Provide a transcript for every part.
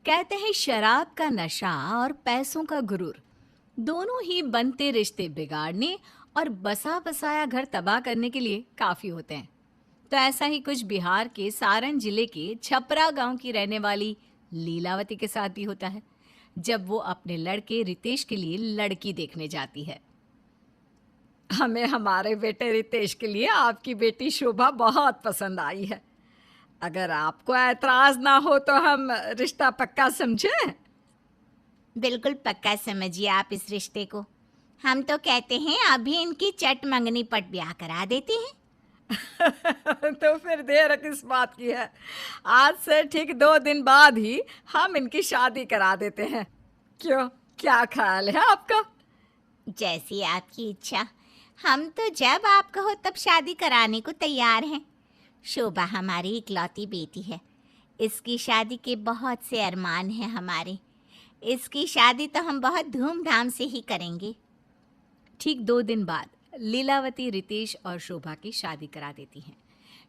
कहते हैं शराब का नशा और पैसों का गुरूर दोनों ही बनते रिश्ते बिगाड़ने और बसा बसाया घर तबाह करने के लिए काफी होते हैं। तो ऐसा ही कुछ बिहार के सारण जिले के छपरा गांव की रहने वाली लीलावती के साथ भी होता है, जब वो अपने लड़के रितेश के लिए लड़की देखने जाती है। हमें हमारे बेटे रितेश के लिए आपकी बेटी शोभा बहुत पसंद आई है। अगर आपको ऐतराज ना हो तो हम रिश्ता पक्का समझें। बिल्कुल पक्का समझिए आप इस रिश्ते को। हम तो कहते हैं अभी इनकी चट मंगनी पट ब्याह करा देते हैं। तो फिर देर किस बात की है? आज से ठीक 2 दिन बाद ही हम इनकी शादी करा देते हैं। क्यों, क्या ख्याल है आपका? जैसी आपकी इच्छा। हम तो जब आप कहो तब शादी कराने को तैयार हैं। शोभा हमारी इकलौती बेटी है। इसकी शादी के बहुत से अरमान हैं हमारे। इसकी शादी तो हम बहुत धूमधाम से ही करेंगे। ठीक 2 दिन बाद लीलावती रितेश और शोभा की शादी करा देती हैं।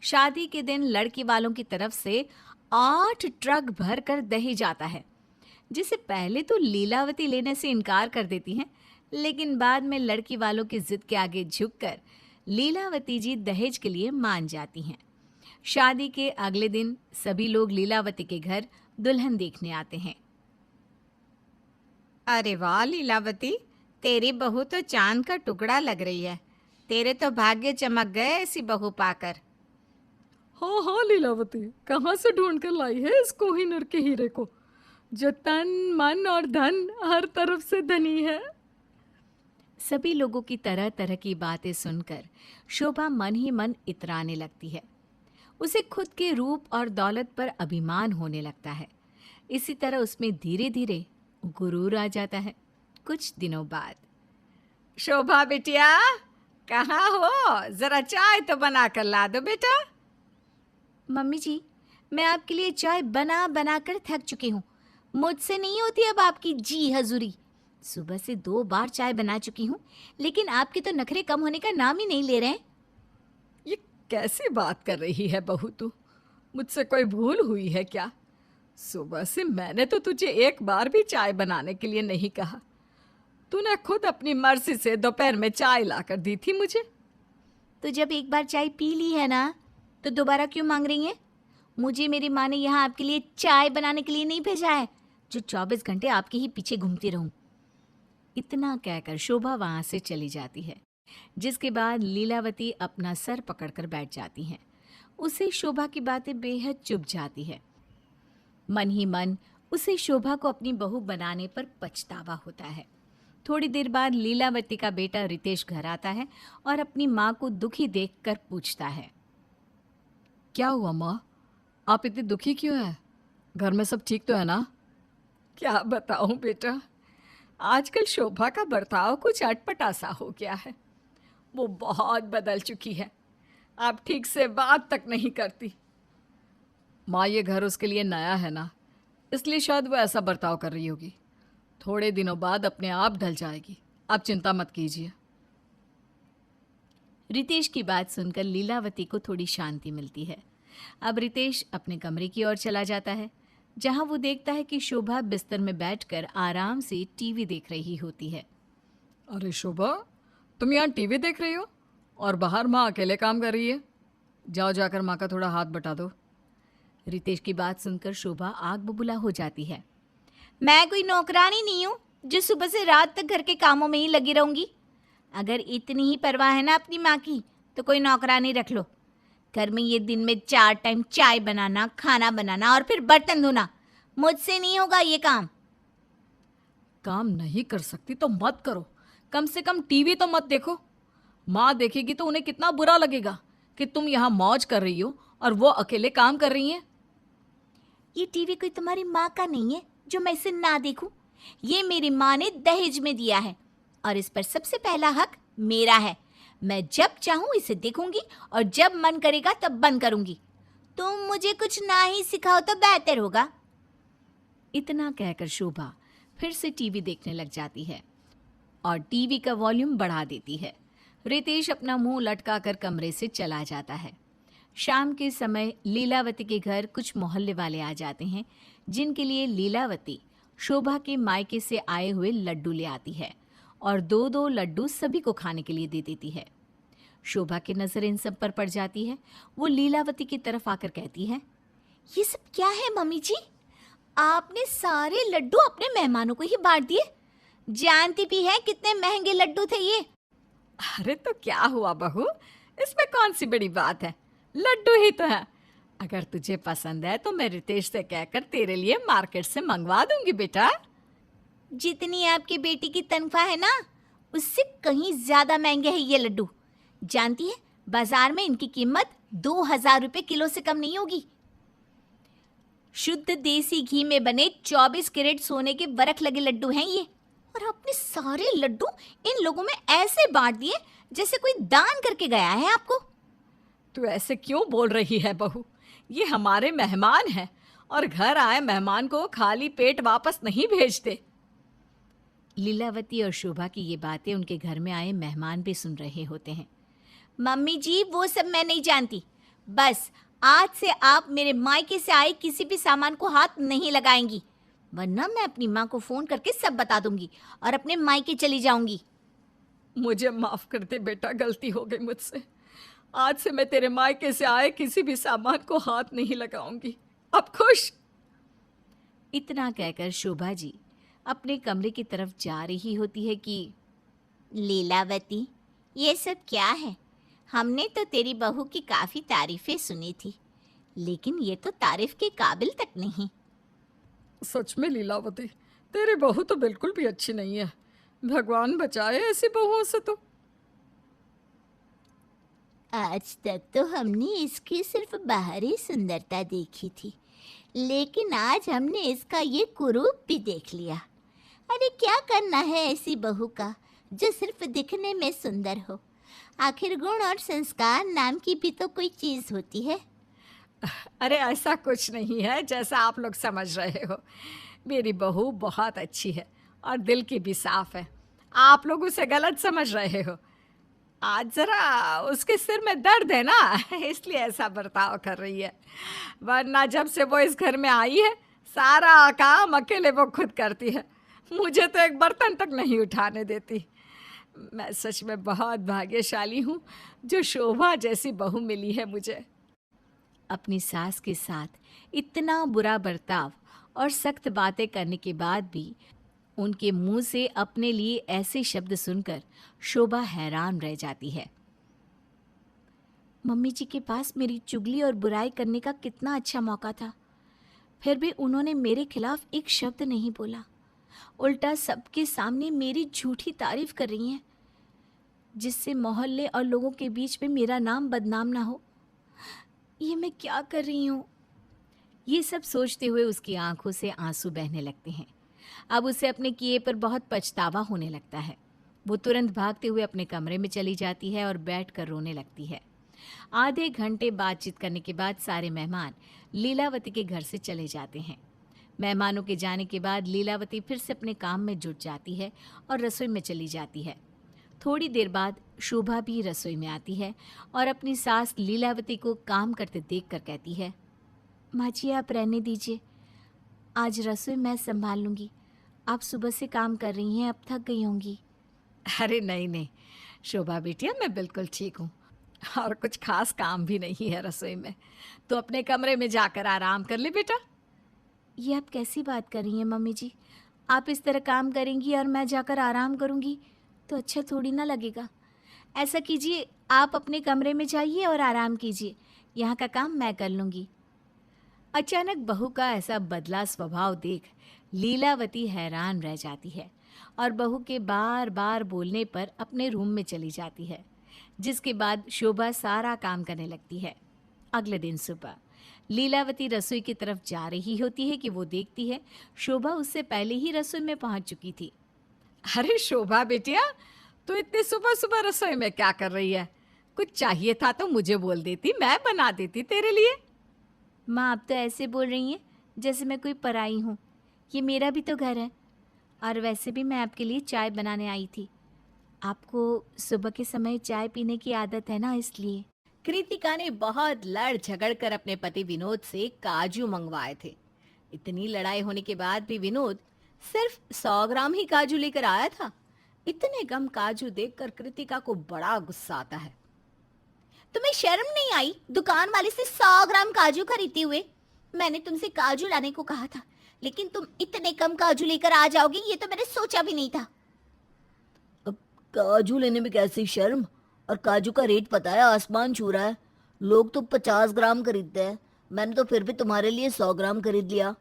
शादी के दिन लड़की वालों की तरफ से 8 ट्रक भर कर दहेज आता है, जिसे पहले तो लीलावती लेने से इनकार कर देती हैं, लेकिन बाद में लड़की वालों की जिद के आगे झुककर लीलावती जी दहेज के लिए मान जाती हैं। शादी के अगले दिन सभी लोग लीलावती के घर दुल्हन देखने आते हैं। अरे वाह लीलावती, तेरी बहू तो चांद का टुकड़ा लग रही है। तेरे तो भाग्य चमक गए ऐसी बहू पाकर। हाँ हाँ लीलावती, कहाँ से ढूंढ कर लाई है इस कोहिनूर के हीरे को, जो तन मन और धन हर तरफ से धनी है। सभी लोगों की तरह तरह की बातें सुनकर शोभा मन ही मन इतराने लगती है। उसे खुद के रूप और दौलत पर अभिमान होने लगता है। इसी तरह उसमें धीरे धीरे गुरूर आ जाता है। कुछ दिनों बाद, शोभा बिटिया, कहाँ हो? जरा चाय तो बना कर ला दो बेटा। मम्मी जी, मैं आपके लिए चाय बना बना कर थक चुकी हूँ। मुझसे नहीं होती अब आपकी जी हजूरी। सुबह से 2 बार चाय बना चुकी हूँ, लेकिन आपके तो नखरे कम होने का नाम ही नहीं ले रहे हैं। ये कैसी बात कर रही है बहू तू? मुझसे कोई भूल हुई है क्या? सुबह से मैंने तो तुझे एक बार भी चाय बनाने के लिए नहीं कहा। तूने खुद अपनी मर्जी से दोपहर में चाय लाकर दी थी मुझे। तो जब एक बार चाय पी ली है ना, तो दोबारा क्यों मांग रही हैं? मुझे मेरी माँ ने यहाँ आपके लिए चाय बनाने के लिए नहीं भेजा है, जो 24 घंटे आपके ही पीछे घूमती रहूं। इतना कहकर शोभा वहां से चली जाती है, जिसके बाद लीलावती अपना सर पकड़कर बैठ जाती हैं। उसे शोभा की बातें बेहद चुभ जाती है। मन ही मन उसे शोभा को अपनी बहू बनाने पर पछतावा होता है। थोड़ी देर बाद लीलावती का बेटा रितेश घर आता है और अपनी माँ को दुखी देखकर पूछता है। क्या हुआ माँ? आप इतनी दुखी क्यों है? घर में सब ठीक तो है ना? क्या बताऊं बेटा, आजकल शोभा का बर्ताव कुछ अटपटा सा हो गया है। वो बहुत बदल चुकी है। आप ठीक से बात तक नहीं करती। माँ, ये घर उसके लिए नया है ना, इसलिए शायद वो ऐसा बर्ताव कर रही होगी। थोड़े दिनों बाद अपने आप ढल जाएगी, आप चिंता मत कीजिए। रितेश की बात सुनकर लीलावती को थोड़ी शांति मिलती है। अब रितेश अपने कमरे की ओर चला जाता है, जहां वो देखता है कि शोभा बिस्तर में बैठकर आराम से टीवी देख रही होती है। अरे शोभा, तुम यहाँ टीवी देख रही हो और बाहर माँ अकेले काम कर रही है? जाओ जाकर माँ का थोड़ा हाथ बटा दो। रितेश की बात सुनकर शोभा आग बबूला हो जाती है। मैं कोई नौकरानी नहीं हूँ जो सुबह से रात तक घर के कामों में ही लगी रहूंगी। अगर इतनी ही परवाह है ना अपनी माँ की, तो कोई नौकरानी रख लो। घर में ये दिन में 4 टाइम चाय बनाना, खाना बनाना और फिर बर्तन धोना, मुझसे नहीं होगा ये काम। काम नहीं कर सकती तो मत करो, कम से कम टीवी तो मत देखो। माँ देखेगी तो उन्हें कितना बुरा लगेगा कि तुम यहाँ मौज कर रही हो और वो अकेले काम कर रही हैं। ये टीवी कोई तुम्हारी माँ का नहीं है जो मैं इसे ना देखूं। ये मेरी माँ ने दहेज में दिया है और इस पर सबसे पहला हक मेरा है। मैं जब चाहूं इसे देखूंगी और जब मन करेगा तब बंद करूंगी। तुम मुझे कुछ ना ही सिखाओ तो बेहतर होगा। इतना कहकर शोभा फिर से टीवी देखने लग जाती है और टीवी का वॉल्यूम बढ़ा देती है। रितेश अपना मुंह लटकाकर कमरे से चला जाता है। शाम के समय लीलावती के घर कुछ मोहल्ले वाले आ जाते हैं, जिनके लिए लीलावती शोभा के मायके से आए हुए लड्डू ले आती है और दो दो लड्डू सभी को खाने के लिए दे देती है। शोभा की नजर इन सब पर पड़ जाती है। वो लीलावती की तरफ आकर कहती है, ये सब क्या है मम्मी जी? आपने सारे लड्डू अपने मेहमानों को ही बांट दिए। जानती भी है कितने महंगे लड्डू थे ये। अरे तो क्या हुआ बहू, इसमें कौन सी बड़ी बात है, लड्डू ही तो है। अगर तुझे पसंद है तो मैं रितेश से कहकर तेरे लिए मार्केट से मंगवा दूंगी बेटा। जितनी आपकी बेटी की तनख्वाह है ना, उससे कहीं ज्यादा महंगे हैं ये लड्डू। जानती है, बाजार में इनकी कीमत 2000 रुपए किलो से कम नहीं होगी। शुद्ध देसी घी में बने 24 कैरेट सोने के बरख लगे लड्डू हैं ये। और अपने सारे लड्डू इन लोगों में ऐसे बांट दिए जैसे कोई दान करके गया है आपको। तू ऐसे क्यों बोल रही है बहू, ये हमारे मेहमान हैं और घर आए मेहमान को खाली पेट वापस नहीं भेजते। लीलावती और शोभा की ये बातें उनके घर में आए मेहमान भी सुन रहे होते हैं। मम्मी जी, वो सब मैं नहीं जानती। बस आज से आप मेरे मायके से आए किसी भी सामान को हाथ नहीं लगाएंगी, वरना मैं अपनी माँ को फोन करके सब बता दूंगी और अपने मायके चली जाऊंगी। मुझे माफ कर दे बेटा, गलती हो गई मुझसे। आज से मैं तेरे मायके से आए किसी भी सामान को हाथ नहीं लगाऊंगी। अब खुश? इतना कहकर शोभा जी अपने कमरे की तरफ जा रही होती है कि लीलावती, ये सब क्या है? हमने तो तेरी बहू की काफी तारीफें सुनी थी, लेकिन ये तो तारीफ के काबिल तक नहीं। सच में लीलावती, तेरी बहू तो बिल्कुल भी अच्छी नहीं है। भगवान बचाए ऐसी बहुओं से तो। आज तक तो हमने इसकी सिर्फ बाहरी सुंदरता देखी थी, लेकिन आज हमने इसका ये कुरूप भी देख लिया। अरे क्या करना है ऐसी बहू का जो सिर्फ दिखने में सुंदर हो? आखिर गुण और संस्कार नाम की भी तो कोई चीज होती है। अरे ऐसा कुछ नहीं है जैसा आप लोग समझ रहे हो। मेरी बहू बहुत अच्छी है और दिल की भी साफ है। आप लोग उसे गलत समझ रहे हो। आज जरा उसके सिर में दर्द है ना, इसलिए ऐसा बर्ताव कर रही है। वरना जब से वो इस घर में आई है, सारा काम अकेले वो खुद करती है। मुझे तो एक बर्तन तक नहीं उठाने देती। मैं सच में बहुत भाग्यशाली हूँ जो शोभा जैसी बहू मिली है मुझे। अपनी सास के साथ इतना बुरा बर्ताव और सख्त बातें करने के बाद भी उनके मुंह से अपने लिए ऐसे शब्द सुनकर शोभा हैरान रह जाती है। मम्मी जी के पास मेरी चुगली और बुराई करने का कितना अच्छा मौका था, फिर भी उन्होंने मेरे खिलाफ एक शब्द नहीं बोला। उल्टा सबके सामने मेरी झूठी तारीफ कर रही हैं, जिससे मोहल्ले और लोगों के बीच में मेरा नाम बदनाम ना हो। ये मैं क्या कर रही हूँ? ये सब सोचते हुए उसकी आंखों से आंसू बहने लगते हैं। अब उसे अपने किए पर बहुत पछतावा होने लगता है। वो तुरंत भागते हुए अपने कमरे में चली जाती है और बैठकर रोने लगती है। आधे घंटे बातचीत करने के बाद सारे मेहमान लीलावती के घर से चले जाते हैं। मेहमानों के जाने के बाद लीलावती फिर से अपने काम में जुट जाती है और रसोई में चली जाती है। थोड़ी देर बाद शोभा भी रसोई में आती है और अपनी सास लीलावती को काम करते देखकर कहती है, माँ जी आप रहने दीजिए, आज रसोई मैं संभाल लूँगी। आप सुबह से काम कर रही हैं, अब थक गई होंगी। अरे नहीं नहीं शोभा बेटिया, मैं बिल्कुल ठीक हूँ और कुछ खास काम भी नहीं है रसोई में। तो अपने कमरे में जाकर आराम कर ले बेटा। ये आप कैसी बात कर रही हैं मम्मी जी? आप इस तरह काम करेंगी और मैं जाकर आराम करूँगी तो अच्छा थोड़ी ना लगेगा। ऐसा कीजिए, आप अपने कमरे में जाइए और आराम कीजिए, यहाँ का काम मैं कर लूँगी। अचानक बहू का ऐसा बदला स्वभाव देख लीलावती हैरान रह जाती है और बहू के बार बार बोलने पर अपने रूम में चली जाती है, जिसके बाद शोभा सारा काम करने लगती है। अगले दिन सुबह लीलावती रसोई की तरफ जा रही होती है कि वो देखती है शोभा उससे पहले ही रसोई में पहुंच चुकी थी। अरे शोभा बेटिया, तू इतनी सुबह सुबह रसोई में क्या कर रही है? कुछ चाहिए था तो मुझे बोल देती, मैं बना देती तेरे लिए। माँ आप तो ऐसे बोल रही हैं जैसे मैं कोई पराई हूँ। ये मेरा भी तो घर है, और वैसे भी मैं आपके लिए चाय बनाने आई थी। आपको सुबह के समय चाय पीने की आदत है ना, इसलिए। कृतिका ने बहुत लड़ झगड़ कर अपने पति विनोद से काजू मंगवाए थे। इतनी लड़ाई होने के बाद भी विनोद सिर्फ 100 ग्राम ही काजू लेकर आया था। इतने कम काजू देखकर कृतिका को बड़ा गुस्सा आता है। तुम्हें शर्म नहीं आई दुकान वाले से 100 ग्राम काजू खरीदते हुए? मैंने तुमसे काजू लाने को कहा था, लेकिन तुम इतने कम काजू लेकर आ जाओगी ये तो मैंने सोचा भी नहीं था। अब काजू लेने में कैसी शर्म, और काजू का रेट पता है, आसमान छू रहा है। लोग तो 50 ग्राम खरीदते हैं, मैंने तो फिर भी तुम्हारे लिए 100 ग्राम खरीद लिया।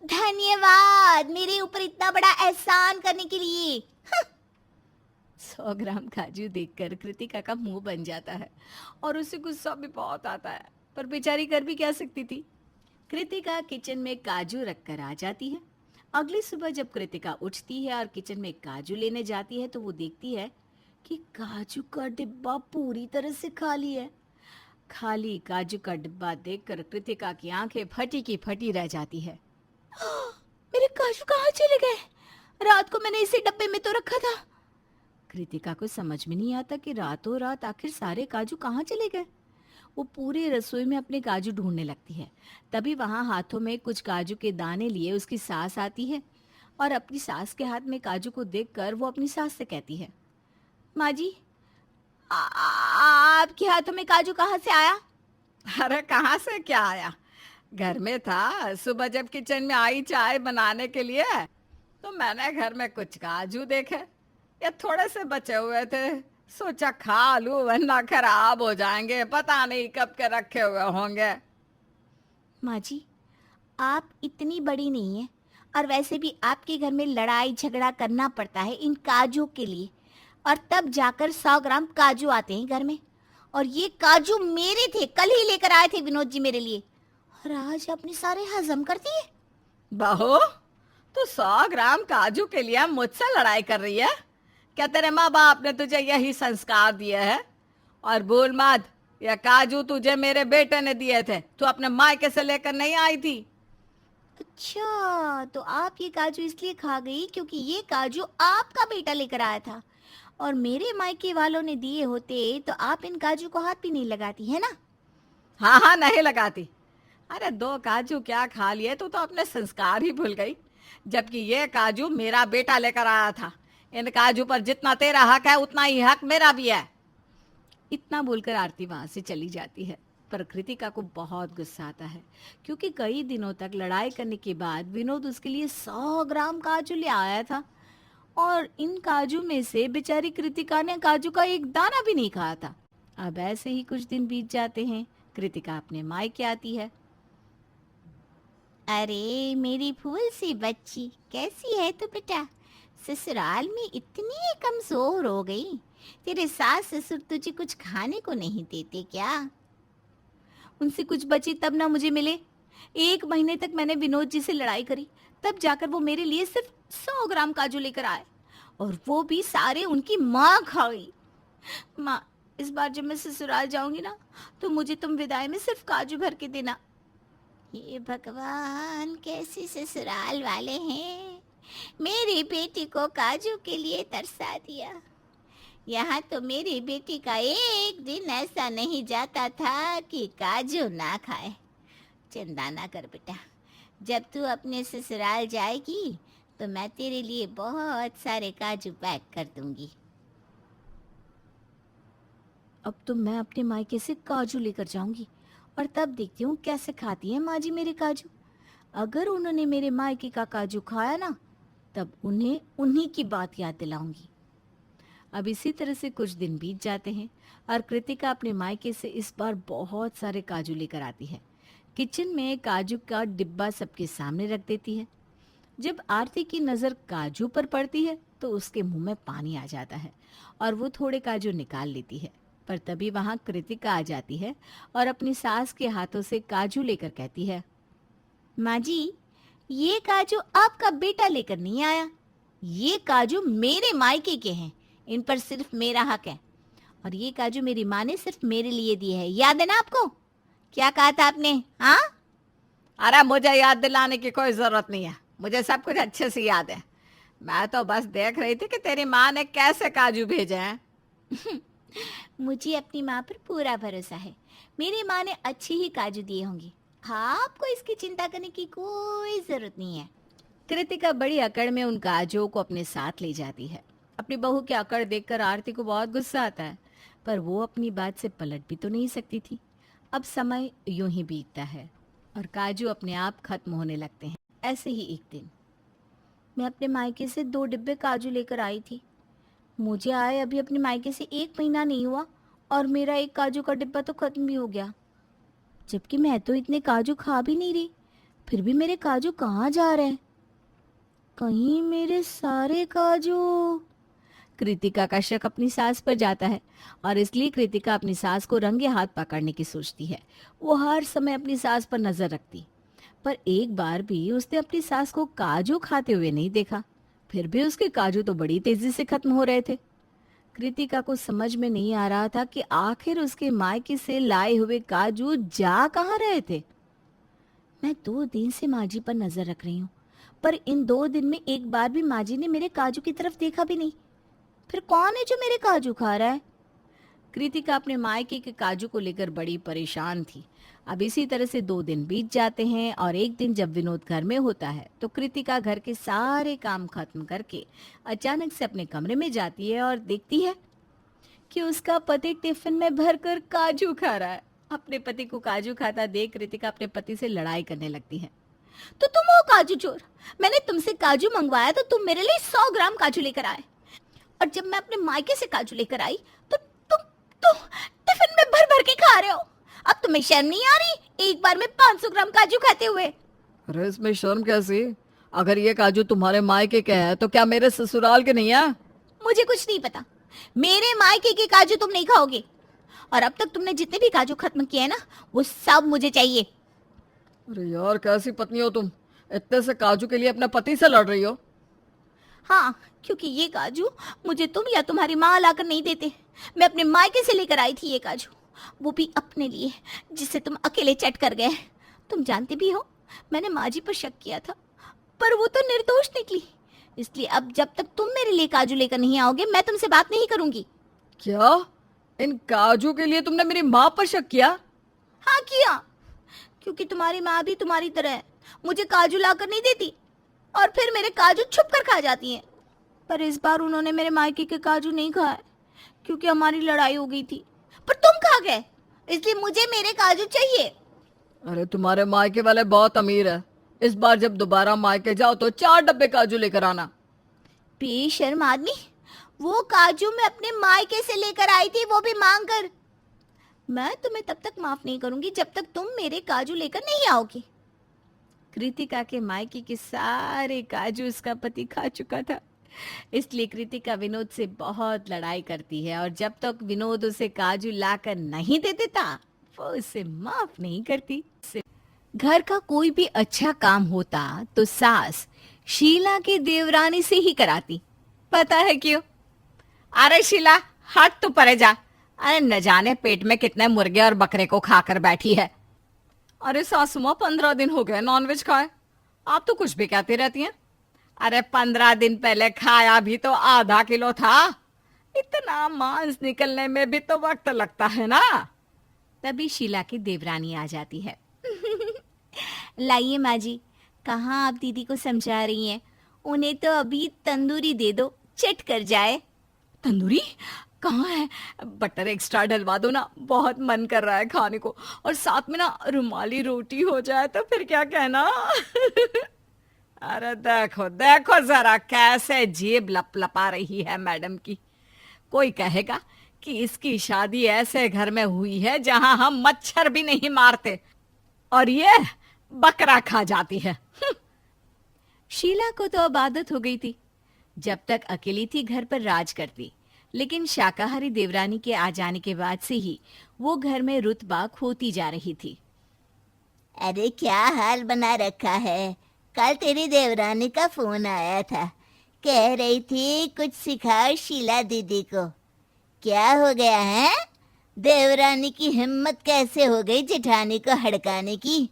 धन्यवाद मेरे ऊपर इतना बड़ा एहसान करने के लिए। 100 ग्राम काजू देखकर कृतिका का मुंह बन जाता है और उसे गुस्सा भी बहुत आता है, पर बेचारी कर भी क्या सकती थी। कृतिका किचन में काजू रखकर आ जाती है। अगली सुबह जब कृतिका उठती है और किचन में काजू लेने जाती है तो वो देखती है कि काजू का डिब्बा पूरी तरह से खाली है। खाली काजू का डिब्बा देखकर कृतिका की आंखें फटी की फटी रह जाती है। मेरे काजू कहाँ चले गए? रात को मैंने इसी डब्बे में तो रखा था। कृतिका को समझ में नहीं आता कि रातों रात आखिर सारे काजू कहाँ चले गए। वो पूरे रसोई में अपने काजू ढूंढने लगती है। तभी वहां हाथों में कुछ काजू के दाने लिए उसकी सास आती है और अपनी सास के हाथ में काजू को देखकर वो अपनी सास से कहती है, माँ जी, आपके हाथों में काजू कहाँ से आया? अरे कहाँ से क्या आया, घर में था। सुबह जब किचन में आई चाय बनाने के लिए तो मैंने घर में कुछ काजू देखे, ये थोड़े से बचे हुए थे, सोचा खा लूं वरना खराब हो जाएंगे, पता नहीं कब के रखे हुए होंगे। माँ जी, आप इतनी बड़ी नहीं है, और वैसे भी आपके घर में लड़ाई झगड़ा करना पड़ता है इन काजू के लिए, और तब जाकर 100 ग्राम काजू आते हैं घर में। और ये काजू मेरे थे, कल ही लेकर आए थे विनोद जी मेरे लिए, और आज अपने सारे हजम करती है। बहू, तू 100 ग्राम काजू के लिए मुझसे लड़ाई कर रही है? क्या तेरे माँ बाप ने तुझे यही संस्कार दिए है? और भूल मत, यह काजू तुझे मेरे बेटे ने दिए थे, तू अपने मायके से लेकर नहीं आई थी। अच्छा, तो आप ये काजू इसलिए खा गई क्योंकि ये काजू आपका बेटा लेकर आया था, और मेरे मायके वालों ने दिए होते तो आप इन काजू को हाथ भी नहीं लगाती, है ना? हाँ हाँ, नहीं लगाती। अरे 2 काजू क्या खा लिए, तू तो अपने संस्कार ही भूल गई। जबकि ये काजू मेरा बेटा लेकर आया था। इन काजू पर जितना तेरा हक है उतना ही हक मेरा भी है। इतना बोलकर आरती वहां से चली जाती है। पर कृतिका को बहुत गुस्सा आता है क्योंकि कई दिनों तक लड़ाई करने के बाद विनोद उसके लिए 100 ग्राम काजू ले आया था, और इन काजू में से बेचारी कृतिका ने काजू का एक दाना भी नहीं खाया था। अब ऐसे ही कुछ दिन बीत जाते हैं। कृतिका अपने मायके आती है। अरे मेरी फूल सी बच्ची, कैसी है तू बेटा? ससुराल में इतनी कमजोर हो गई, तेरे सास ससुर तुझे कुछ खाने को नहीं देते क्या? उनसे कुछ बची तब ना मुझे मिले। 1 महीने तक मैंने विनोद जी से लड़ाई करी, तब जाकर वो मेरे लिए सिर्फ 100 ग्राम काजू लेकर आए, और वो भी सारे उनकी माँ खा गई। माँ, इस बार जब मैं ससुराल जाऊंगी ना तो मुझे तुम विदाई में सिर्फ काजू भर के देना। ये भगवान, कैसे ससुराल वाले हैं, मेरी बेटी को काजू के लिए तरसा दिया। यहाँ तो मेरी बेटी का एक दिन ऐसा नहीं जाता था कि काजू ना खाए। चिंता ना कर बेटा, जब तू अपने ससुराल जाएगी तो मैं तेरे लिए बहुत सारे काजू पैक कर दूंगी। अब तो मैं अपने मायके से काजू लेकर जाऊंगी, और तब देखती हूँ कैसे खाती है माँ जी मेरे काजू। अगर उन्होंने मेरे मायके का काजू खाया ना, तब उन्हें उन्हीं की बात याद दिलाऊंगी। अब इसी तरह से कुछ दिन बीत जाते हैं और कृतिका अपने मायके से इस बार बहुत सारे काजू लेकर आती है। किचन में काजू का डिब्बा सबके सामने रख देती है। जब आरती की नज़र काजू पर पड़ती है तो उसके मुंह में पानी आ जाता है और वो थोड़े काजू निकाल लेती है। पर तभी वहाँ कृतिका आ जाती है और अपनी सास के हाथों से काजू लेकर कहती है, माँ जी, ये काजू आपका बेटा लेकर नहीं आया, ये काजू मेरे मायके के हैं, इन पर सिर्फ मेरा हक है, और ये काजू मेरी माँ ने सिर्फ मेरे लिए दिए है। याद है ना आपको? क्या कहा था आपने? हाँ, अरे मुझे याद दिलाने की कोई जरूरत नहीं है, मुझे सब कुछ अच्छे से याद है। मैं तो बस देख रही थी कि तेरी माँ ने कैसे काजू भेजे हैं। मुझे अपनी माँ पर पूरा भरोसा है। मेरी माँ ने अच्छी ही काजू दिए होंगे। आपको इसकी चिंता करने की कोई जरूरत नहीं है। कृतिका बड़ी अकड़ में उन काजुओं को अपने साथ ले जाती है। अपनी बहू की अकड़ देखकर आरती को बहुत गुस्सा आता है, पर वो अपनी बात से पलट भी तो नहीं सकती थी। अब समय यूं ही बीतता है और काजू अपने आप खत्म होने लगते हैं। ऐसे ही एक दिन मैं अपने मायके से 2 डिब्बे काजू लेकर आई थी। मुझे आए अभी अपने मायके से 1 महीना नहीं हुआ और मेरा एक काजू का डिब्बा तो खत्म भी हो गया। जबकि मैं तो इतने काजू खा भी नहीं रही, फिर भी मेरे काजू कहाँ जा रहे हैं? कहीं मेरे सारे काजू। कृतिका का शक अपनी सास पर जाता है और इसलिए कृतिका अपनी सास को रंगे हाथ पकड़ने की सोचती है। वो हर समय अपनी सास पर नजर रखती, पर एक बार भी उसने अपनी सास को काजू खाते हुए नहीं देखा। फिर भी उसके काजू तो बड़ी तेजी से खत्म हो रहे थे। कृतिका को समझ में नहीं आ रहा था कि आखिर उसके मायके से लाए हुए काजू जा कहाँ रहे थे। मैं 2 दिन से माँ जी पर नजर रख रही हूँ, पर इन 2 दिन में एक बार भी माँ जी ने मेरे काजू की तरफ देखा भी नहीं। फिर कौन है जो मेरे काजू खा रहा है? कृतिका अपने मायके के काजू को लेकर बड़ी परेशान थी। अब इसी तरह से 2 दिन बीत जाते हैं और एक दिन जब विनोद घर में होता है तो कृतिका घर के सारे काम खत्म करके अचानक से अपने कमरे में जाती है और देखती है कि उसका पति टिफिन में भरकर काजू खा रहा है। अपने पति को काजू खाता देख कृतिका अपने पति से लड़ाई करने लगती है। तो तुम हो काजू चोर। मैंने तुमसे काजू मंगवाया तो तुम मेरे लिए 100 ग्राम काजू लेकर आए, और जब मैं अपने मायके से काजू लेकर आई तो तुम टिफिन में भर भर के खा रहे हो। अब तुम्हें शर्म नहीं आ रही एक बार में 500 ग्राम काजू खाते हुए? अरे इसमें शर्म कैसी? अगर ये काजू तुम्हारे मायके के है तो क्या मेरे ससुराल के नहीं है? मुझे कुछ नहीं पता। मेरे मायके के काजू तुम नहीं खाओगे, और अब तक तुमने जितने भी काजू खत्म किए हैं ना, वो सब मुझे चाहिए। अरे यार कैसी पत्नी हो तुम, इतने से काजू के लिए अपने पति से लड़ रही हो? हाँ, क्योंकि ये काजू मुझे तुम या तुम्हारी माँ लाकर नहीं देते। मैं अपने मायके से लेकर आई थी ये काजू, वो भी अपने लिए, जिसे तुम अकेले चट कर गए। तुम जानते भी हो मैंने माँ जी पर शक किया था, पर वो तो निर्दोष निकली। इसलिए अब जब तक तुम मेरे लिए काजू लेकर नहीं आओगे मैं तुमसे बात नहीं करूंगी। क्या? इन काजू के लिए तुमने मेरी माँ पर शक किया? हाँ किया, क्योंकि तुम्हारी माँ भी तुम्हारी तरह है, मुझे काजू लाकर नहीं देती और फिर मेरे काजू छुप कर खा जाती हैं। पर इस बार उन्होंने मेरे मायके के काजू नहीं खाए क्योंकि हमारी लड़ाई हो गई थी। पर तुम खा गए, इसलिए मुझे मेरे काजू चाहिए। अरे तुम्हारे मायके वाले बहुत अमीर है, इस बार जब दोबारा मायके जाओ तो 4 डब्बे काजू लेकर आना। बेशर्म आदमी, वो काजू मैं अपने मायके से लेकर आई थी, वो भी मांग कर। मैं तुम्हें तब तक माफ नहीं करूंगी जब तक तुम मेरे काजू लेकर नहीं आओगे। कृतिका के मायके के सारे काजू उसका पति खा चुका था, इसलिए कृतिका विनोद से बहुत लड़ाई करती है और जब तक विनोद उसे काजू लाकर नहीं दे देता वो उसे माफ नहीं करती। घर का कोई भी अच्छा काम होता तो सास शीला की देवरानी से ही कराती। पता है क्यों? अरे शीला हट तू परे जा, अरे न जाने पेट में कितने मुर्गे और बकरे को खाकर बैठी है। अरे सासू माँ 15 दिन हो गए नॉनवेज खाए, आप तो कुछ भी कहती रहती हैं। अरे 15 दिन पहले खाया भी तो आधा किलो था, इतना मांस निकलने में भी तो वक्त लगता है ना। तभी शीला की देवरानी आ जाती है। लाइए माँ जी, कहाँ आप दीदी को समझा रही हैं? उन्हें तो अभी तंदूरी दे दो, चट कर जाए। तंदूरी कहाँ है? बटर एक्स्ट्रा डलवा दो ना, बहुत मन कर रहा है खाने को, और साथ में ना रुमाली रोटी हो जाए तो फिर क्या कहना। अरे देखो देखो जरा कैसे जेब लपलपा रही है मैडम की। कोई कहेगा कि इसकी शादी ऐसे घर में हुई है जहां हम मच्छर भी नहीं मारते और ये बकरा खा जाती है। शीला को तो अब आदत हो गई थी, जब तक अकेली थी घर पर राज करती, लेकिन शाकाहारी देवरानी के आ जाने के बाद से ही वो घर में रुतबा खोती जा रही थी। अरे क्या हाल बना रखा है। कल तेरी देवरानी का फोन आया था, कह रही थी कुछ सिखाओ शीला दीदी को। क्या हो गया है? देवरानी की हिम्मत कैसे हो गई जेठानी को हड़काने की?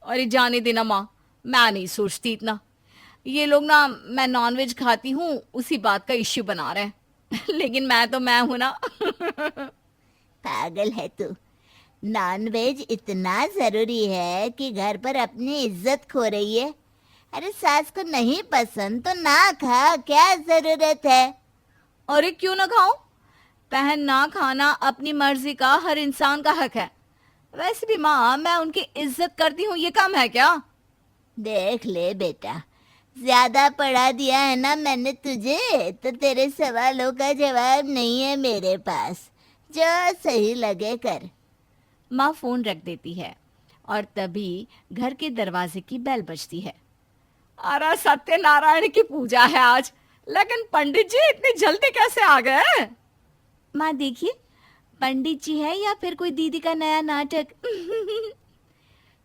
अरे जाने देना माँ, मैं नहीं सोचती इतना। ये लोग ना मैं नॉनवेज खाती हूँ उसी बात का इश्यू बना रहे हैं। लेकिन मैं तो मैं हूं ना। पागल है तू। नॉनवेज इतना जरूरी है कि घर पर अपनी इज्जत खो रही है। अरे सास को नहीं पसंद तो ना खा, क्या जरूरत है। अरे क्यों ना खाऊं? बहन, ना खाना अपनी मर्जी का हर इंसान का हक है। वैसे भी माँ, मैं उनकी इज्जत करती हूँ, ये कम है क्या? देख ले बेटा, ज्यादा पढ़ा दिया है ना मैंने तुझे, तो तेरे सवालों का जवाब नहीं है मेरे पास। जो सही लगे कर। माँ फोन रख देती है और तभी घर के दरवाजे की बेल बजती है। अरे सत्यनारायण की पूजा है आज, लेकिन पंडित जी इतनी जल्दी कैसे आ गए? माँ देखिए, पंडित जी है या फिर कोई दीदी का नया नाटक।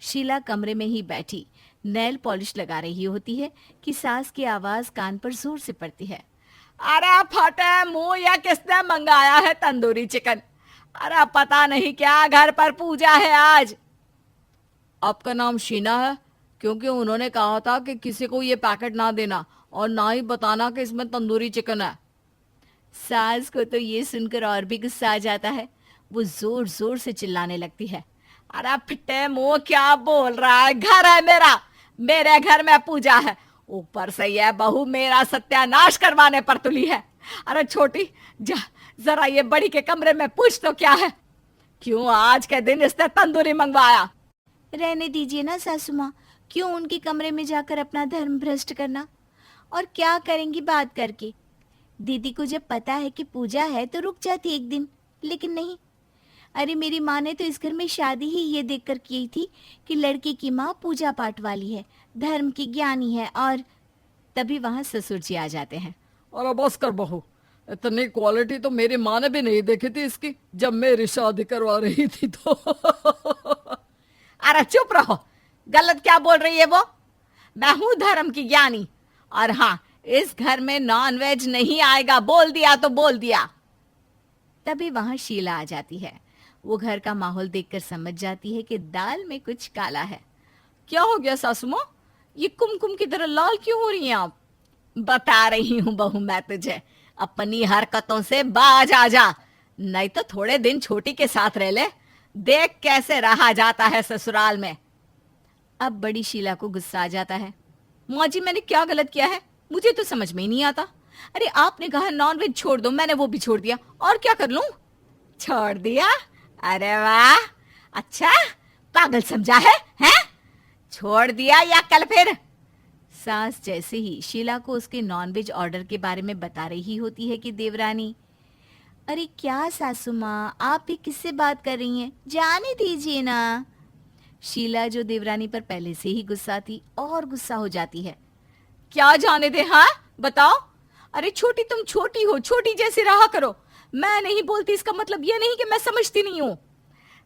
शीला कमरे में ही बैठी नेल पॉलिश लगा रही होती है कि सास की आवाज कान पर जोर से पड़ती है। अरे फटे मुंह, या किसने मंगाया है तंदूरी चिकन? अरे पता नहीं क्या घर पर पूजा है आज। आपका नाम शीना है? क्योंकि उन्होंने कहा था कि किसी को ये पैकेट ना देना और ना ही बताना कि इसमें तंदूरी चिकन है। सास को तो ये सुनकर और भी गुस्सा आ जाता है। वो जोर जोर से चिल्लाने लगती है। अरे फिट्टे मुंह, क्या बोल रहा है? घर है मेरा, मेरे घर में पूजा है, ऊपर से यह बहू मेरा सत्यानाश करवाने पर तुली है। अरे छोटी, जा जरा ये बड़ी के कमरे में पूछ तो क्या है, क्यों आज के दिन इसने तंदूरी मंगवाया? रहने दीजिए ना सासू माँ, क्यों उनके कमरे में जाकर अपना धर्म भ्रष्ट करना। और क्या करेंगी बात करके। दीदी को जब पता है कि पूजा है तो रुक जाती एक दिन, लेकिन नहीं। अरे मेरी माँ ने तो इस घर में शादी ही ये देखकर की थी कि लड़की की माँ पूजा पाठ वाली है, धर्म की ज्ञानी है। और तभी वहां ससुर जी आ जाते हैं। अरे बस कर बहू, इतनी क्वालिटी तो मेरी माँ ने भी नहीं देखी थी इसकी जब मेरी शादी करवा रही थी तो। अरे चुप रहो, गलत क्या बोल रही है वो? मैं हूं धर्म की ज्ञानी, और हाँ, इस घर में नॉन वेज नहीं आएगा, बोल दिया तो बोल दिया। तभी वहां शीला आ जाती है। वो घर का माहौल देखकर समझ जाती है कि दाल में कुछ काला है। क्या हो गया सासू माँ, ये कुमकुम की तरह लाल क्यों हो रही हैं आप? बता रही हूँ बहू मैं तुझे, अपनी हरकतों से बाज आ जा, नहीं तो थोड़े दिन छोटी के साथ रह ले, देख कैसे रहा जाता है ससुराल में। अब बड़ी शीला को गुस्सा आ जाता है। माँ जी, मैंने क्या गलत किया है? मुझे तो समझ में ही नहीं आता। अरे आपने कहा नॉन वेज छोड़ दो, मैंने वो भी छोड़ दिया, और क्या कर लूं? छोड़ दिया? अरे वाह, अच्छा, पागल समझा है, हैं? छोड़ दिया या कल फिर? सास जैसे ही शीला को उसके नॉनवेज ऑर्डर के बारे में बता रही होती है कि देवरानी, अरे क्या सासू माँ, आप भी किससे बात कर रही हैं? जाने दीजिए ना। शीला जो देवरानी पर पहले से ही गुस्सा थी और गुस्सा हो जाती है। क्या जाने दे, हाँ बताओ? अरे छोटी, तुम छोटी हो, छोटी जैसी रहा करो। मैं नहीं बोलती इसका मतलब ये नहीं कि मैं समझती नहीं हूं।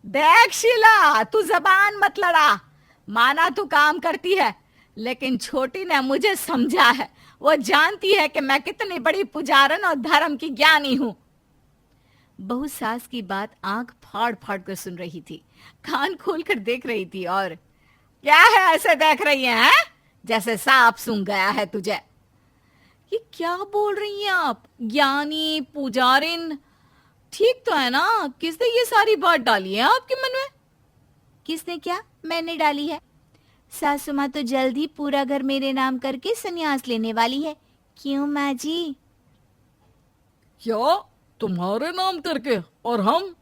देख शीला, तू जबान मत लड़ा, माना तू काम करती है, लेकिन छोटी ने मुझे समझा है, वो जानती है कि मैं कितनी बड़ी पुजारन और धर्म की ज्ञानी हूं। बहू सास की बात आंख फाड़ फाड़ कर सुन रही थी, कान खोल कर देख रही थी। और क्या है ऐसे देख रही है, जैसे सांप सूंघ गया है तुझे? ये क्या बोल रही हैं आप? ज्ञानी, पुजारिन, ठीक तो है ना? किसने ये सारी बात डाली है आपके मन में? किसने क्या? मैंने डाली है। सासू माँ तो जल्द ही पूरा घर मेरे नाम करके संन्यास लेने वाली है। क्यों माँ जी? क्या तुम्हारे नाम करके? और हम?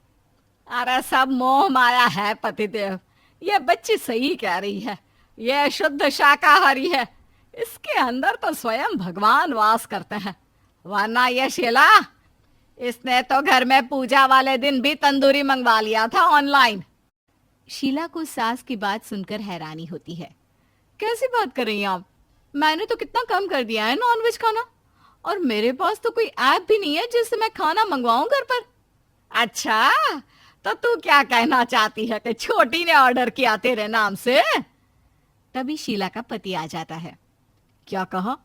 अरे सब मोह माया है पतिदेव, ये बच्ची सही कह रही है, ये शुद्ध शाकाहारी है, इसके अंदर तो स्वयं भगवान वास करते हैं। वरना ये शीला, इसने तो घर में पूजा वाले दिन भी तंदूरी मंगवा लिया था ऑनलाइन। शीला को सास की बात सुनकर हैरानी होती है। कैसी बात कर रही हैं आप? मैंने तो कितना कम कर दिया है नॉनवेज खाना, और मेरे पास तो कोई ऐप भी नहीं है जिससे मैं खाना मंगवाऊं घर पर। अच्छा, तो तू क्या कहना चाहती है कि छोटी ने ऑर्डर किया तेरे नाम से? तभी शीला का पति आ जाता है। क्या कहा?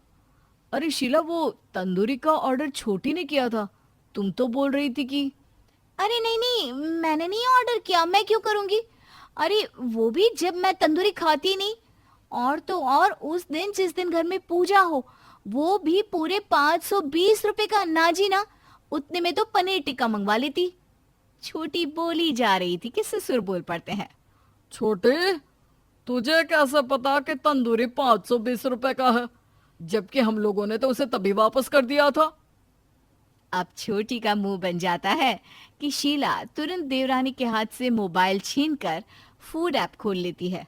अरे शीला, वो तंदूरी का ऑर्डर छोटी ने किया था, तुम तो बोल रही थी कि। अरे नहीं नहीं, मैंने नहीं ऑर्डर किया, मैं क्यों करूंगी? अरे वो भी जब मैं तंदूरी खाती नहीं। और तो और उस दिन जिस दिन घर में पूजा हो, वो भी पूरे 520 रुपए का। ना जी ना, उतने में तो पनीर टिक्का मंगवा लेती। छोटी बोली जा रही थी कि ससुर बोल पड़ते हैं। छोटे, तुझे कैसे पता कि तंदूरी 520 रुपए का है, जबकि हम लोगों ने तो उसे तभी वापस कर दिया था। अब छोटी का मुंह बन जाता है कि शीला तुरंत देवरानी के हाथ से मोबाइल छीनकर फूड ऐप खोल लेती है।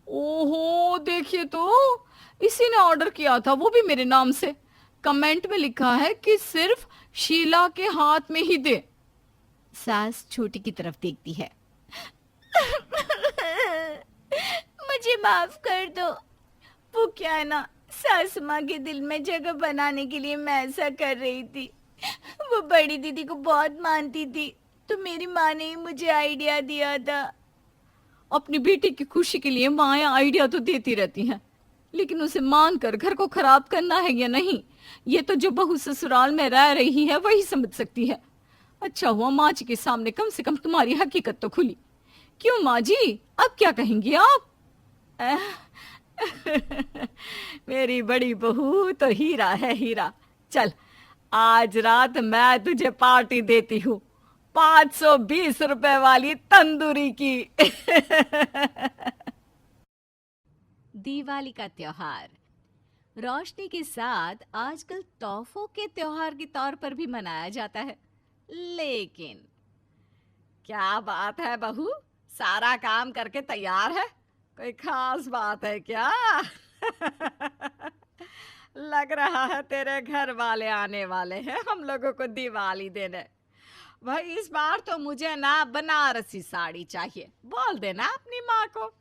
ओहो, देखिए तो, इसी ने ऑर्डर किया था, वो भी मेरे नाम से। कमेंट में लिखा है कि सिर्फ शीला के हाथ में ही दे। सास छोटी की तरफ देखती है। मुझे माफ कर दो। वो क्या है ना, सासू माँ के दिल में जगह बनाने के लिए मैं ऐसा कर रही थी। वो बड़ी दीदी को बहुत मानती थी, तो मेरी माँ ने ही मुझे आइडिया दिया था। अपनी बेटी की खुशी के लिए माएं आइडिया तो देती रहती हैं, लेकिन उसे मानकर घर को खराब करना है या नहीं, ये तो जो बहू ससुराल में रह रही है वही समझ सकती है। अच्छा हुआ माँ जी के सामने कम से कम तुम्हारी हकीकत तो खुली। क्यों माँ जी, अब क्या कहेंगी आप? मेरी बड़ी बहू तो हीरा है, हीरा। चल, आज रात मैं तुझे पार्टी देती हूँ, 520 रुपए वाली तंदूरी की। दिवाली का त्योहार रोशनी के साथ आजकल तोहफों के त्योहार के तौर पर भी मनाया जाता है। लेकिन क्या बात है बहू, सारा काम करके तैयार है? कोई खास बात है क्या? लग रहा है तेरे घर वाले आने वाले हैं हम लोगों को दिवाली देने। भाई इस बार तो मुझे ना बनारसी साड़ी चाहिए, बोल देना अपनी माँ को।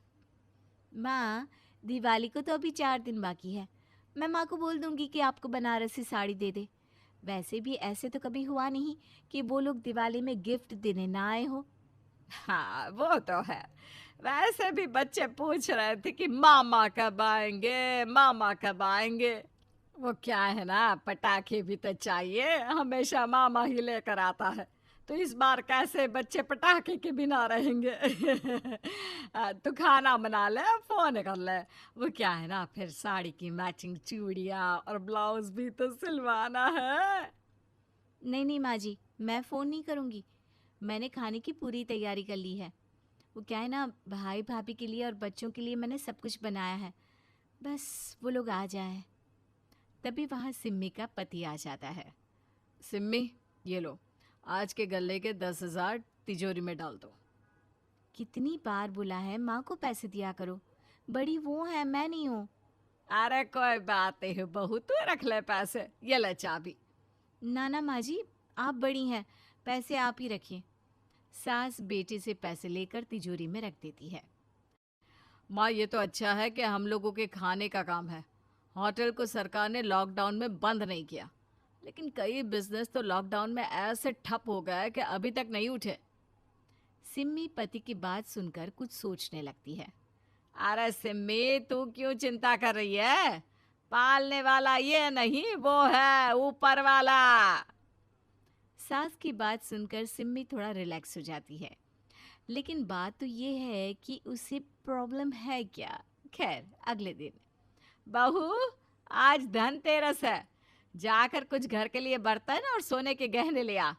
माँ, दिवाली को तो अभी 4 दिन बाकी है। मैं माँ को बोल दूंगी कि आपको बनारसी साड़ी दे दे। वैसे भी ऐसे तो कभी हुआ नहीं कि वो लोग दिवाली में गिफ्ट देने ना आए हो। हाँ वो तो है। वैसे भी बच्चे पूछ रहे थे कि मामा कब आएंगे, मामा कब आएंगे। वो क्या है ना, पटाखे भी तो चाहिए, हमेशा मामा ही लेकर आता है, तो इस बार कैसे बच्चे पटाखे के बिना रहेंगे। तू खाना बना ले, फोन कर ले। वो क्या है ना, फिर साड़ी की मैचिंग चूड़ियाँ और ब्लाउज भी तो सिलवाना है। नहीं नहीं माँ जी, मैं फ़ोन नहीं करूँगी। मैंने खाने की पूरी तैयारी कर ली है। वो क्या है ना, भाई भाभी के लिए और बच्चों के लिए मैंने सब कुछ बनाया है, बस वो लोग आ जाए। तभी वहाँ सिम्मी का पति आ जाता है। सिम्मी, ये लो, आज के गल्ले के 10,000 तिजोरी में डाल दो। कितनी बार बोला है माँ को पैसे दिया करो, बड़ी वो है, मैं नहीं हूँ। अरे कोई बात नहीं बहू, तू रख ले पैसे, ये ले चाबी। ना ना माँ जी, आप बड़ी हैं, पैसे आप ही रखिए। सास बेटे से पैसे लेकर तिजोरी में रख देती है। माँ, ये तो अच्छा है कि हम लोगों के खाने का काम है। होटल को सरकार ने लॉकडाउन में बंद नहीं किया, लेकिन कई बिजनेस तो लॉकडाउन में ऐसे ठप हो गए कि अभी तक नहीं उठे। सिम्मी पति की बात सुनकर कुछ सोचने लगती है। अरे सिम्मी, तू क्यों चिंता कर रही है? पालने वाला ये नहीं, वो है ऊपर वाला। सास की बात सुनकर सिम्मी थोड़ा रिलैक्स हो जाती है, लेकिन बात तो ये है कि उसे प्रॉब्लम है क्या। खैर, अगले दिन, बहू आज धनतेरस है, जाकर कुछ घर के लिए बर्तन और सोने के गहने ले आ।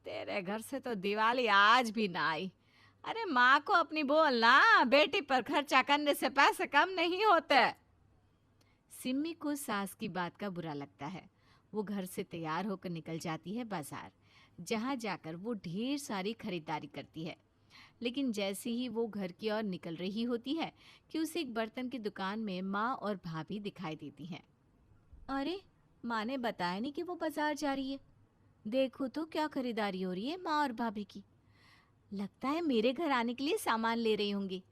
तेरे घर से तो दिवाली आज भी ना आई। अरे माँ को अपनी बोलना, बेटी पर खर्चा करने से पैसे कम नहीं होते। सिम्मी को सास की बात का बुरा लगता है। वो घर से तैयार होकर निकल जाती है बाजार, जहाँ जाकर वो ढेर सारी खरीदारी करती है। लेकिन जैसे ही वो घर की ओर निकल रही होती है कि उसे एक बर्तन की दुकान में माँ और भाभी दिखाई देती हैं। अरे, माँ ने बताया नहीं कि वो बाजार जा रही है। देखो तो क्या खरीदारी हो रही है माँ और भाभी की। लगता है मेरे घर आने के लिए सामान ले रही होंगी।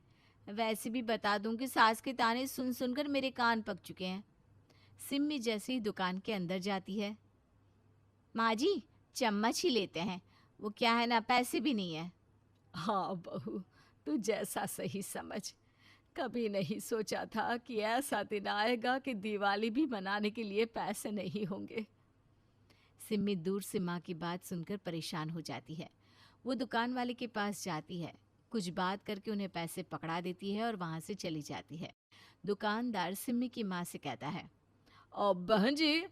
वैसे भी बता दूं कि सास के ताने सुन सुनकर मेरे कान पक चुके हैं। सिम्मी जैसे ही दुकान के अंदर जाती है, माँ जी चम्मच ही लेते हैं, वो क्या है ना, पैसे भी नहीं है। हाँ बहू, तू जैसा सही समझ। कभी नहीं सोचा था कि ऐसा दिन आएगा कि दिवाली भी मनाने के लिए पैसे नहीं होंगे। सिम्मी दूर से माँ की बात सुनकर परेशान हो जाती है। वो दुकान वाले के पास जाती है, कुछ बात करके उन्हें पैसे पकड़ा देती है और वहाँ से चली जाती है। दुकानदार सिम्मी की माँ से कहता है, अब बहन जी,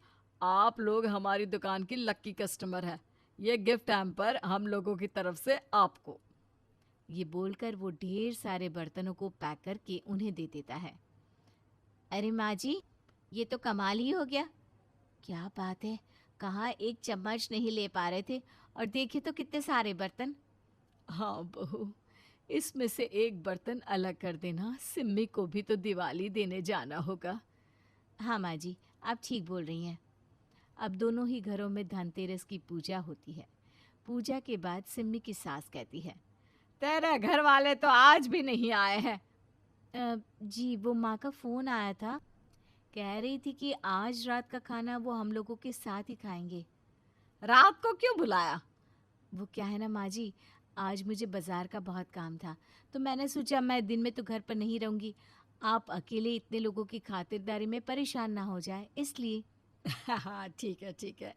आप लोग हमारी दुकान की लक्की कस्टमर है, ये गिफ्ट हैम्पर हम लोगों की तरफ से आपको। ये बोलकर वो ढेर सारे बर्तनों को पैक करके उन्हें दे देता है। अरे माँ जी, ये तो कमाल ही हो गया। क्या बात है, कहाँ एक चम्मच नहीं ले पा रहे थे और देखिए तो कितने सारे बर्तन। हाँ बहू, इसमें से एक बर्तन अलग कर देना, सिम्मी को भी तो दिवाली देने जाना होगा। हाँ माँ जी, आप ठीक बोल रही हैं। अब दोनों ही घरों में धनतेरस की पूजा होती है। पूजा के बाद सिम्मी की सास कहती है, तेरे घर वाले तो आज भी नहीं आए हैं। जी वो माँ का फ़ोन आया था, कह रही थी कि आज रात का खाना वो हम लोगों के साथ ही खाएंगे। रात को क्यों बुलाया? वो क्या है ना माँ जी, आज मुझे बाज़ार का बहुत काम था, तो मैंने सोचा मैं दिन में तो घर पर नहीं रहूँगी, आप अकेले इतने लोगों की खातिरदारी में परेशान ना हो जाए, इसलिए। हाँ ठीक है ठीक है,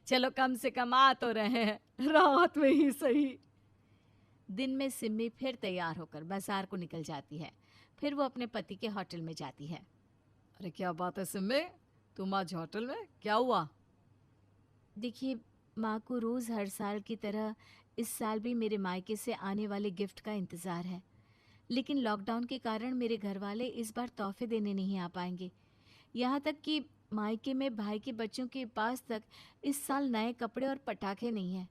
चलो कम से कम आ तो रहे हैं, रात में ही सही। दिन में सिम्मी फिर तैयार होकर बाजार को निकल जाती है। फिर वो अपने पति के होटल में जाती है। अरे क्या बात है सिम्मी, तुम आज होटल में, क्या हुआ? देखिए, माँ को रोज़ हर साल की तरह इस साल भी मेरे मायके से आने वाले गिफ्ट का इंतज़ार है, लेकिन लॉकडाउन के कारण मेरे घर वाले इस बार तोहफे देने नहीं आ पाएंगे। यहाँ तक कि मायके में भाई के बच्चों के पास तक इस साल नए कपड़े और पटाखे नहीं हैं।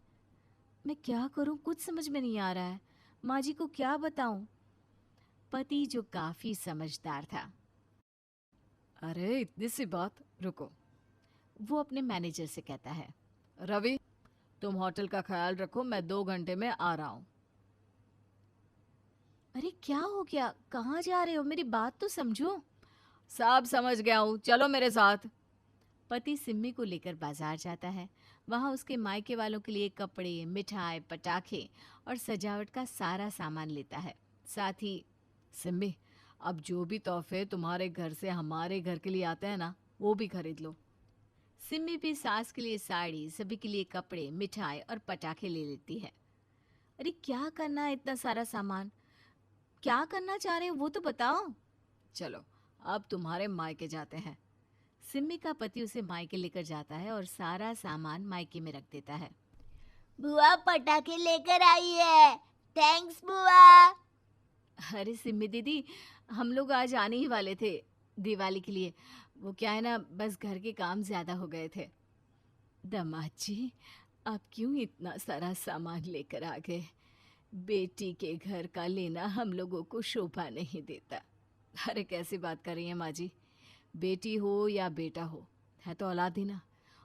मैं क्या करूँ, कुछ समझ में नहीं आ रहा है। माँ जी को क्या बताऊँ? पति जो काफ़ी समझदार था, अरे इतनी सी बात, रुको। वो अपने मैनेजर से कहता है, रवि, तुम होटल का ख्याल रखो, मैं 2 घंटे में आ रहा हूँ। अरे क्या हो गया, कहाँ जा रहे हो, मेरी बात तो समझो। सब समझ गया हूँ, चलो मेरे साथ। पति सिम्मी को लेकर बाजार जाता है। वहाँ उसके मायके वालों के लिए कपड़े, मिठाई, पटाखे और सजावट का सारा सामान लेता है। साथ ही, सिम्मी, अब जो भी तोहफे तुम्हारे घर से हमारे घर के लिए आते हैं ना, वो भी खरीद लो। सिम्मी भी सास के लिए साड़ी, सभी के लिए कपड़े, मिठाई और पटाखे ले लेती है। अरे क्या करना है इतना सारा सामान, क्या करना चाह रहे हो वो तो बताओ। चलो अब तुम्हारे मायके जाते हैं। सिम्मी का पति उसे मायके लेकर जाता है और सारा सामान मायके में रख देता है। बुआ पटाखे लेकर आई है। थैंक्स बुआ। अरे सिम्मी दीदी, हम लोग आज आने ही वाले थे दिवाली के लिए, वो क्या है ना, बस घर के काम ज़्यादा हो गए थे। दामाद जी, आप क्यों इतना सारा सामान लेकर आ गए? बेटी के घर का लेना हम लोगों को शोभा नहीं देता। अरे कैसी बात कर रही हैं माँ जी, बेटी हो या बेटा हो, है तो औलाद ही ना,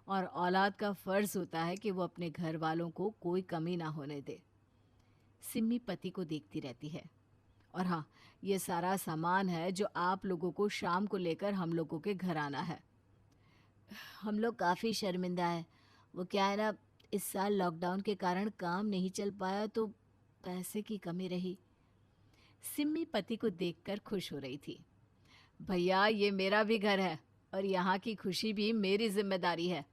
और औलाद का फ़र्ज़ होता है कि वो अपने घर वालों को कोई कमी ना होने दे। सिम्मी पति को देखती रहती है। और हाँ, ये सारा सामान है जो आप लोगों को शाम को लेकर हम लोगों के घर आना है। हम लोग काफ़ी शर्मिंदा है, वो क्या है ना, इस साल लॉकडाउन के कारण काम नहीं चल पाया तो पैसे की कमी रही। सिम्मी पति को देखकर खुश हो रही थी। भैया ये मेरा भी घर है और यहाँ की खुशी भी मेरी जिम्मेदारी है।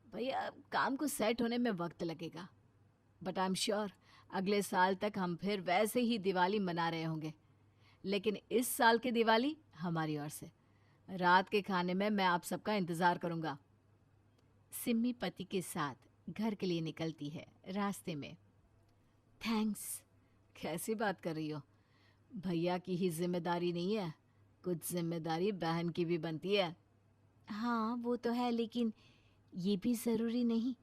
भैया काम को सेट होने में वक्त लगेगा, बट आई एम श्योर अगले साल तक हम फिर वैसे ही दिवाली मना रहे होंगे। लेकिन इस साल की दिवाली हमारी ओर से। रात के खाने में मैं आप सबका इंतज़ार करूँगा। सिम्मी पति के साथ घर के लिए निकलती है। रास्ते में, थैंक्स, कैसी बात कर रही हो? भैया की ही जिम्मेदारी नहीं है, कुछ जिम्मेदारी बहन की भी बनती है। हाँ वो तो है, लेकिन ये भी ज़रूरी नहीं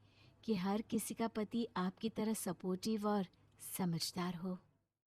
कि हर किसी का पति आपकी तरह सपोर्टिव और समझदार हो।